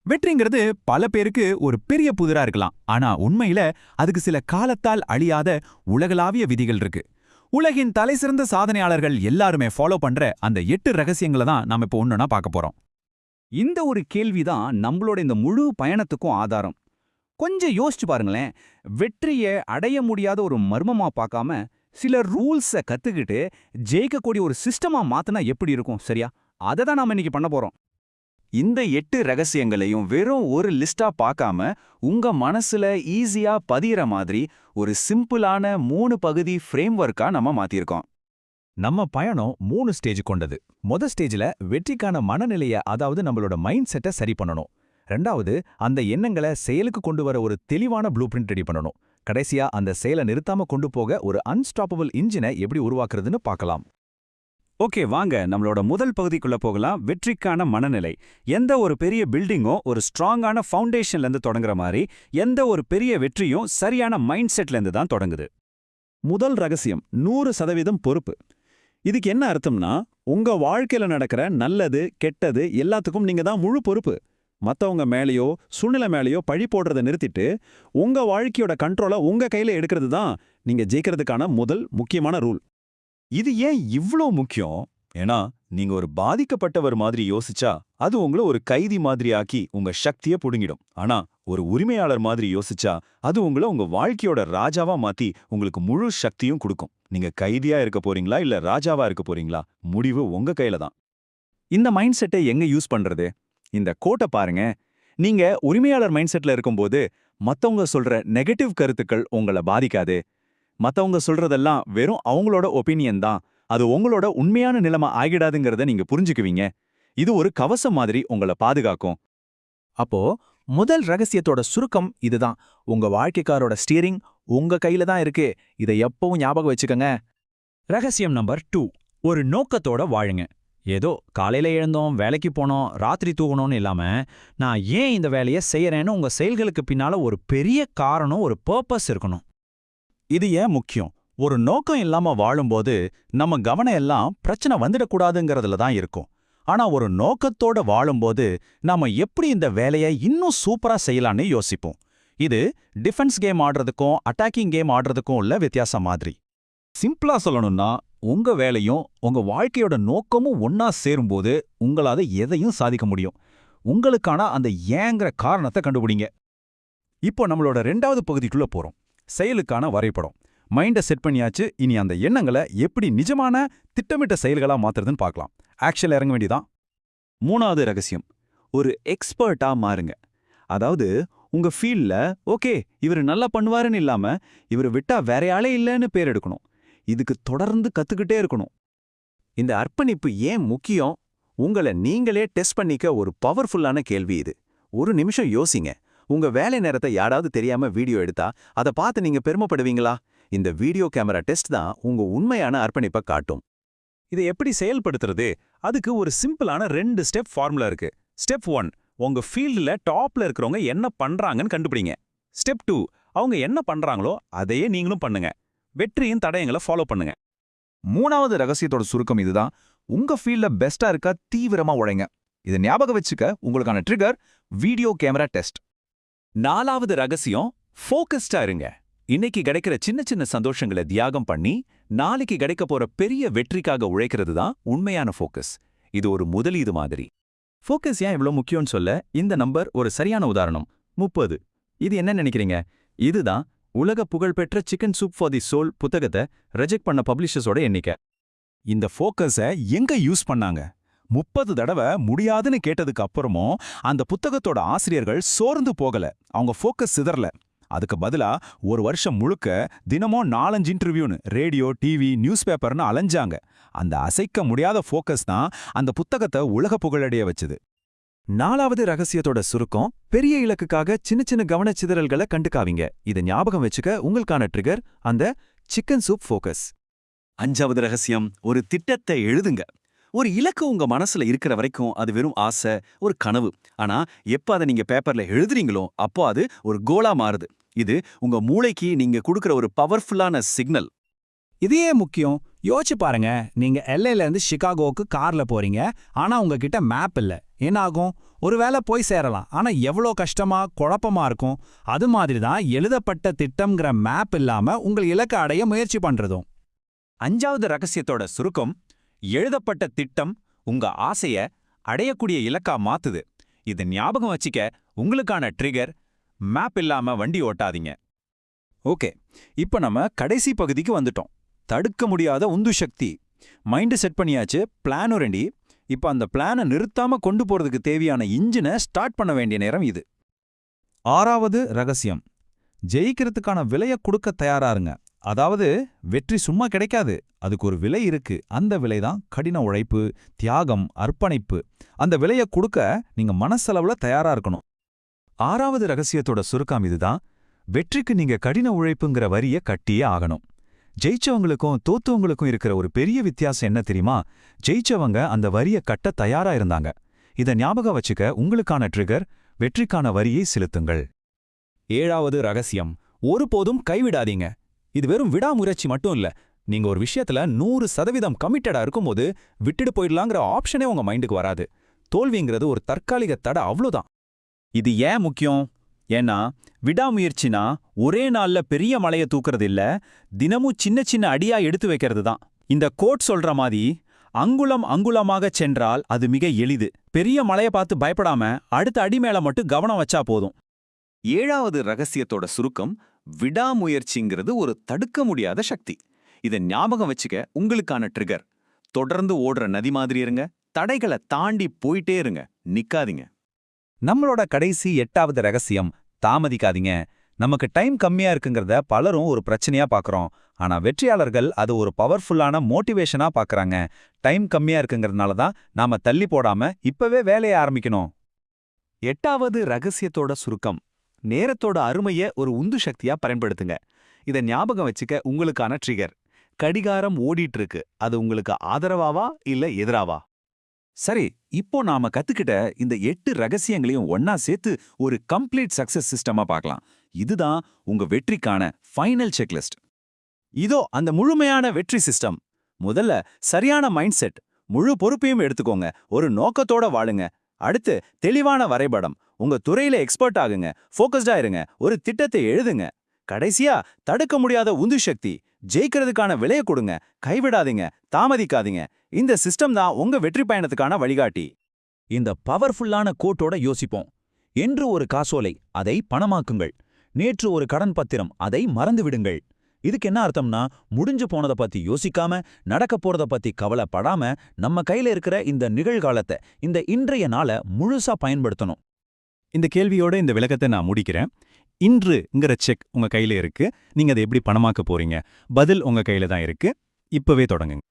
வெற்றிங்கிறது பல பேருக்கு ஒரு பெரிய புதிரா இருக்கலாம். ஆனா உண்மையில அதுக்கு சில காலத்தால் அழியாத உலகளாவிய விதிகள் இருக்கு. உலகின் தலைசிறந்த சாதனையாளர்கள் எல்லாருமே ஃபாலோ பண்ற அந்த 8 ரகசியங்களை தான் நாம இப்போ ஒன்னொன்னா பார்க்க போறோம். இந்த ஒரு கேள்விதான் நம்மளோட இந்த முழு பயணத்துக்கும் ஆதாரம். கொஞ்சம் யோசிச்சு பாருங்களேன். வெற்றியை அடைய முடியாத ஒரு மர்மமா பார்க்காம சில ரூல்ஸை கத்துக்கிட்டு ஜெயிக்கக்கூடிய ஒரு சிஸ்டமா மாத்தினா எப்படி இருக்கும்? சரியா, அதை தான் நாம இன்னைக்கு பண்ண போறோம். இந்த 8 ரகசியங்களையும் வெறும் ஒரு லிஸ்டா பார்க்காம உங்க மனசுல ஈஸியா பதியிற மாதிரி ஒரு சிம்பிளான 3 பகுதி ஃப்ரேம் ஒர்க்கா நம்ம மாத்திருக்கோம். நம்ம பயணம் 3 ஸ்டேஜ் கொண்டது. ஸ்டேஜ்ல வெற்றிக்கான மனநிலைய, அதாவது நம்மளோட மைண்ட் செட்டை சரி பண்ணணும். 2வது, அந்த எண்ணங்களை செயலுக்கு கொண்டு வர ஒரு தெளிவான ப்ளூ பிரிண்ட் ரெடி பண்ணணும். கடைசியா, அந்த செயலை நிறுத்தாம கொண்டு போக ஒரு அன்ஸ்டாப்பபிள் இன்ஜினை எப்படி உருவாக்குறதுன்னு பார்க்கலாம். ஓகே, வாங்க நம்மளோட முதல் பகுதிக்குள்ள போகலாம். வெற்றிக்கான மனநிலை. எந்த ஒரு பெரிய பில்டிங்கோ ஒரு ஸ்ட்ராங்கான ஃபவுண்டேஷன்ல இருந்து தொடங்குற மாதிரி எந்த ஒரு பெரிய வெற்றியும் சரியான மைண்ட் செட்ல இருந்து தான் தொடங்குது. முதல் ரகசியம் 100% பொறுப்பு. இதுக்கு என்ன அர்த்தம்னா, உங்க வாழ்க்கையில நடக்கிற நல்லது கெட்டது எல்லாத்துக்கும் நீங்க தான் முழு பொறுப்பு. மத்தவங்க மேலேயோ சூழ்நிலை மேலேயோ பழி போடுறதை நிறுத்திட்டு உங்க வாழ்க்கையோட கண்ட்ரோலை உங்க கையில எடுக்கிறது தான் நீங்க ஜெயிக்கிறதுக்கான முதல் முக்கியமான ரூல். இது ஏன் இவ்ளோ முக்கியம்? ஏன்னா நீங்க ஒரு பாதிக்கப்பட்டவர் மாதிரி யோசிச்சா அது உங்களை ஒரு கைதி மாதிரி ஆக்கி உங்க சக்தியை புடுங்கிடும். ஆனா ஒரு உரிமையாளர் மாதிரி யோசிச்சா அது உங்களை உங்க வாழ்க்கையோட ராஜாவா மாத்தி உங்களுக்கு முழு சக்தியும் கொடுக்கும். நீங்க கைதியா இருக்க போறீங்களா இல்ல ராஜாவா இருக்க போறீங்களா? முடிவு உங்க கையில தான். இந்த மைண்ட் செட்டை எங்க யூஸ் பண்றது? இந்த கோட்டை பாருங்க. நீங்க உரிமையாளர் மைண்ட் செட்ல இருக்கும்போது மத்தவங்க சொல்ற நெகட்டிவ் கருத்துக்கள் உங்களை பாதிக்காது. மத்தவங்க சொல்றதெல்லாம் வெறும் அவங்களோட ஒப்பீனியன் தான். அது உங்களோட உண்மையான நிலைமை ஆகிடாதுங்கிறத நீங்க புரிஞ்சுக்குவீங்க. இது ஒரு கவசம் மாதிரி உங்களை பாதுகாக்கும். அப்போ முதல் ரகசியத்தோட சுருக்கம் இதுதான். உங்க வாழ்க்கைக்காரோட ஸ்டீரிங் உங்க கையில தான் இருக்கு. இதை எப்பவும் ஞாபகம் வச்சுக்கங்க. ரகசியம் நம்பர் 2, ஒரு நோக்கத்தோட வாழுங்க. ஏதோ காலையில எழுந்தோம், வேலைக்கு போனோம், ராத்திரி தூங்கணும்னு இல்லாம, நான் ஏன் இந்த வேலையை செய்யறேன்னு உங்க செயல்களுக்கு பின்னால ஒரு பெரிய காரணம், ஒரு பர்பஸ் இருக்கணும். இது ஏன் முக்கியம்? ஒரு நோக்கம் இல்லாம வாழும்போது நம்ம கவனம் எல்லாம் பிரச்சனை வந்துடக்கூடாதுங்கிறதுல தான் இருக்கும். ஆனா ஒரு நோக்கத்தோட வாழும்போது நாம எப்படி இந்த வேலையை இன்னும் சூப்பரா செய்யலான்னு யோசிப்போம். இது டிஃபென்ஸ் கேம் ஆடுறதுக்கும் அட்டாக்கிங் கேம் ஆடுறதுக்கும் உள்ள வித்தியாசம் மாதிரி. சிம்பிளா சொல்லணும்னா, உங்க வேலையும் உங்க வாழ்க்கையோட நோக்கமும் ஒன்னா சேரும்போது உங்களால எதையும் சாதிக்க முடியும். உங்களுக்கான அந்த ஏங்கிற காரணத்தை கண்டுபிடிங்க. இப்போ நம்மளோட 2வது பகுதிக்குள்ள போறோம். செயலுக்கான வரைபடம். மைண்டை செட் பண்ணியாச்சு. இனி அந்த எண்ணங்களை எப்படி நிஜமான திட்டமிட்ட செயல்களா மாத்துறதுன்னு பார்க்கலாம். ஆக்ஷன்ல இறங்க வேண்டியதான். 3வது ரகசியம், ஒரு எக்ஸ்பர்ட்டா மாறுங்க. அதாவது உங்க ஃபீல்ட்ல ஓகே இவர் நல்லா பண்ணுவாருன்னு இல்லாம இவர் விட்டா வேற ஆளே இல்லைன்னு பேர் எடுக்கணும். இதுக்கு தொடர்ந்து கத்துக்கிட்டே இருக்கணும். இந்த அர்ப்பணிப்பு ஏன் முக்கியம்? உங்களை நீங்களே டெஸ்ட் பண்ணிக்க ஒரு பவர்ஃபுல்லான கேள்வி இது. ஒரு நிமிஷம் யோசிங்க. உங்க வேலை நேரத்தை யாராவது தெரியாம வீடியோ எடுத்தா அதை பார்த்து நீங்க பெருமைப்படுவீங்களா? இந்த வீடியோ கேமரா டெஸ்ட் தான் உங்க உண்மையான அர்ப்பணிப்பை காட்டும். இதை எப்படி செயல்படுத்துறது? அதுக்கு ஒரு சிம்பிளான 2 ஸ்டெப் ஃபார்முலா இருக்கு. ஸ்டெப் 1, உங்க ஃபீல்டுல டாப்ல இருக்கிறவங்க என்ன பண்றாங்கன்னு கண்டுபிடிங்க. ஸ்டெப் 2, அவங்க என்ன பண்றாங்களோ அதையே நீங்களும் பண்ணுங்க. வெற்றியின் தடயங்களை ஃபாலோ பண்ணுங்க. 3வது ரகசியத்தோட சுருக்கம் இதுதான். உங்க ஃபீல்ட்ல பெஸ்டா இருக்க தீவிரமா உழைங்க. இதை ஞாபகம் வச்சுக்க உங்களுக்கான ட்ரிகர் வீடியோ கேமரா டெஸ்ட். 4வது ரகசியம், ஃபோக்கஸ்டா இருங்க. இன்னைக்கு கிடைக்கிற சின்ன சின்ன சந்தோஷங்களை தியாகம் பண்ணி நாளைக்கு கிடைக்க போற பெரிய வெற்றிக்காக உழைக்கிறது தான் உண்மையான ஃபோக்கஸ். இது ஒரு முதலீடு மாதிரி. ஃபோக்கஸ் ஏன் இவ்வளவு முக்கியம்னு சொல்ல இந்த நம்பர் ஒரு சரியான உதாரணம். 30. இது என்ன நினைக்கிறீங்க? இதுதான் உலக புகழ்பெற்ற chicken soup for the soul புத்தகத்தை ரிஜெக்ட் பண்ண பப்ளிஷர்ஸோட எண்ணிக்கை. இந்த ஃபோக்கஸை எங்க யூஸ் பண்ணாங்க? 30 தடவை முடியாதுன்னு கேட்டதுக்கு அப்புறமும் அந்த புத்தகத்தோட ஆசிரியர்கள் சோர்ந்து போகல. அவங்க ஃபோக்கஸ் சிதறல. அதுக்கு பதிலா ஒரு வருஷம் முழுக்க தினமும் 4-5 இன்டர்வியூன்னு ரேடியோ, டிவி, நியூஸ் பேப்பர்னு அலைஞ்சாங்க. அந்த அசைக்க முடியாத ஃபோக்கஸ் தான் அந்த புத்தகத்தை உலக புகழடைய வச்சுது. 4வது ரகசியத்தோட சுருக்கம், பெரிய இலக்குக்காக சின்ன சின்ன கவனச்சிதறல்களை கண்டுக்காதீங்க. இதை ஞாபகம் வச்சுக்க உங்களுக்கான ட்ரிகர் அந்த சிக்கன் சூப் ஃபோக்கஸ். 5வது ரகசியம், ஒரு திட்டத்தை எழுதுங்க. ஒரு இலக்கு உங்க மனசுல இருக்கிற வரைக்கும் அது வெறும் ஆசை, ஒரு கனவு. ஆனா எப்ப அதை நீங்க பேப்பர்ல எழுதுறீங்களோ அப்போ அது ஒரு கோலா மாறுது. இது உங்க மூளைக்கு நீங்க கொடுக்கிற ஒரு பவர்ஃபுல்லான சிக்னல். இதையே முக்கியம். யோசிச்சு பாருங்க, நீங்க LAல இருந்து சிகாகோவுக்கு கார்ல போறீங்க, ஆனா உங்ககிட்ட மேப் இல்ல. என்ன ஆகும்? ஒருவேளை போய் சேரலாம், ஆனா எவ்வளோ கஷ்டமா குழப்பமா இருக்கும். அது மாதிரி தான் எழுதப்பட்ட திட்டம்ங்கிற மேப் இல்லாம உங்கள் இலக்கை அடைய முயற்சி பண்றதும். 5வது ரகசியத்தோட சுருக்கம், எழுதப்பட்ட திட்டம் உங்க ஆசைய அடையக்கூடிய இலக்கா மாத்துது. இது ஞாபகம் வச்சிக்க உங்களுக்கான ட்ரிகர், மேப் இல்லாம வண்டி ஓட்டாதீங்க. ஓகே, இப்ப நம்ம கடைசி பகுதிக்கு வந்துட்டோம். தடுக்க முடியாத உந்து சக்தி. மைண்டு செட் பண்ணியாச்சு, பிளானும் ரெடி. இப்ப அந்த பிளானை நிறுத்தாம கொண்டு போறதுக்கு தேவையான இன்ஜினை ஸ்டார்ட் பண்ண வேண்டிய நேரம் இது. 6வது ரகசியம், ஜெயிக்கிறதுக்கான விலையை கொடுக்க தயாரா இருங்க. அதாவது வெற்றி சும்மா கிடைக்காது, அதுக்கு ஒரு விலை இருக்கு. அந்த விலை தான் கடின உழைப்பு, தியாகம், அர்ப்பணிப்பு. அந்த விலையை கொடுக்க நீங்க மனசளவுல தயாரா இருக்கணும். 6வது ரகசியத்தோட சுருக்கம் இதுதான். வெற்றிக்கு நீங்க கடின உழைப்புங்கிற வரிய கட்டியே ஆகணும். ஜெயிச்சவங்களுக்கும் தோத்தவங்களுக்கும் இருக்கிற ஒரு பெரிய வித்தியாசம் என்ன தெரியுமா? ஜெயிச்சவங்க அந்த வரிய கட்ட தயாரா இருந்தாங்க. இத ஞாபகம் வச்சுக்க உங்களுக்கான ட்ரிகர், வெற்றிக்கான வரியை செலுத்துங்கள். 7வது ரகசியம், ஒருபோதும் கைவிடாதீங்க. இது வெறும் விடாமுயற்சி மட்டும் இல்ல. நீங்க ஒரு விஷயத்துல 100% கமிட்டடா இருக்கும்போது விட்டுட்டு போயிடலாங்கிற ஆப்ஷனே உங்க மைண்டுக்கு வராது. தோல்விங்கிறது ஒரு தற்காலிக தடை, அவ்வளோதான். இது ஏன் முக்கியம்? ஏன்னா விடாமுயற்சினா ஒரே நாள்ல பெரிய மலைய தூக்குறது இல்ல, தினமும் சின்ன சின்ன அடியா எடுத்து வைக்கிறது தான். இந்த கோட் சொல்ற மாதிரி, அங்குலம் அங்குலமாகச் சென்றால் அது மிக எளிது. பெரிய மலைய பார்த்து பயப்படாம அடுத்த அடி மேல மட்டும் கவனம் வச்சா போதும். 7வது ரகசியத்தோட சுருக்கம், விடாமுயற்சிங்கிறது ஒரு தடுக்க முடியாத சக்தி. இதை ஞாபகம் வச்சுக்க உங்களுக்கான ட்ரிகர், தொடர்ந்து ஓடுற நதி மாதிரி இருங்க. தடைகளை தாண்டி போயிட்டே இருங்க, நிக்காதீங்க. நம்மளோட கடைசி 8வது ரகசியம், தாமதிக்காதீங்க. நமக்கு டைம் கம்மியா இருக்குங்கிறத பலரும் ஒரு பிரச்சனையா பார்க்கறோம். ஆனா வெற்றியாளர்கள் அது ஒரு பவர்ஃபுல்லான மோட்டிவேஷனா பார்க்கறாங்க. டைம் கம்மியா இருக்குங்கிறதுனால தான் நாம தள்ளி போடாம இப்பவே வேலையை ஆரம்பிக்கணும். 8வது ரகசியத்தோட சுருக்கம், நேரத்தோட அருமைய ஒரு உந்து சக்தியா பயன்படுத்துங்க. இதை ஞாபகம் வச்சுக்க உங்களுக்கான ட்ரிகர், கடிகாரம் ஓடிட்டு இருக்கு, அது உங்களுக்கு ஆதரவாவா இல்ல எதிராவா? சரி, இப்போ நாம கத்துக்கிட்ட இந்த 8 ரகசியங்களையும் ஒன்னா சேர்த்து ஒரு கம்ப்ளீட் சக்சஸ் சிஸ்டமா பார்க்கலாம். இதுதான் உங்க வெற்றிக்கான ஃபைனல் செக்லிஸ்ட். இதோ அந்த முழுமையான வெற்றி சிஸ்டம். முதல்ல சரியான மைண்ட் செட், முழு பொறுப்பையும் எடுத்துக்கோங்க, ஒரு நோக்கத்தோட வாழுங்க. அடுத்து தெளிவான வரைபடம், உங்க துறையில எக்ஸ்பர்ட் ஆகுங்க, ஃபோக்கஸ்டா இருங்க, ஒரு திட்டத்தை எழுதுங்க. கடைசியா தடுக்க முடியாத உந்து சக்தி, ஜெயிக்கிறதுக்கான விலையை கொடுங்க, கைவிடாதீங்க, தாமதிக்காதீங்க. இந்த சிஸ்டம் தான் உங்க வெற்றி பயணத்துக்கான வழிகாட்டி. இந்த பவர்ஃபுல்லான கோட்டோட யோசிப்போம். என்று ஒரு காசோலை, அதை பணமாக்குங்கள். நேற்று ஒரு கடன் பத்திரம், அதை மறந்து விடுங்கள். இதுக்கு என்ன அர்த்தம்னா, முடிஞ்சு போனதை பத்தி யோசிக்காம, நடக்க போறத பத்தி கவலைப்படாம, நம்ம கையில இருக்கிற இந்த நிகழ்காலத்தை, இந்த இன்றைய நாளை முழுசா பயன்படுத்தணும். இந்த கேள்வியோட இந்த விளக்கத்தை நான் முடிக்கிறேன். இன்றுங்கிற செக் உங்க கையில இருக்கு, நீங்க அதை எப்படி பணமாக்க போறீங்க? பதில் உங்க கையில தான் இருக்கு. இப்பவே தொடங்குங்க.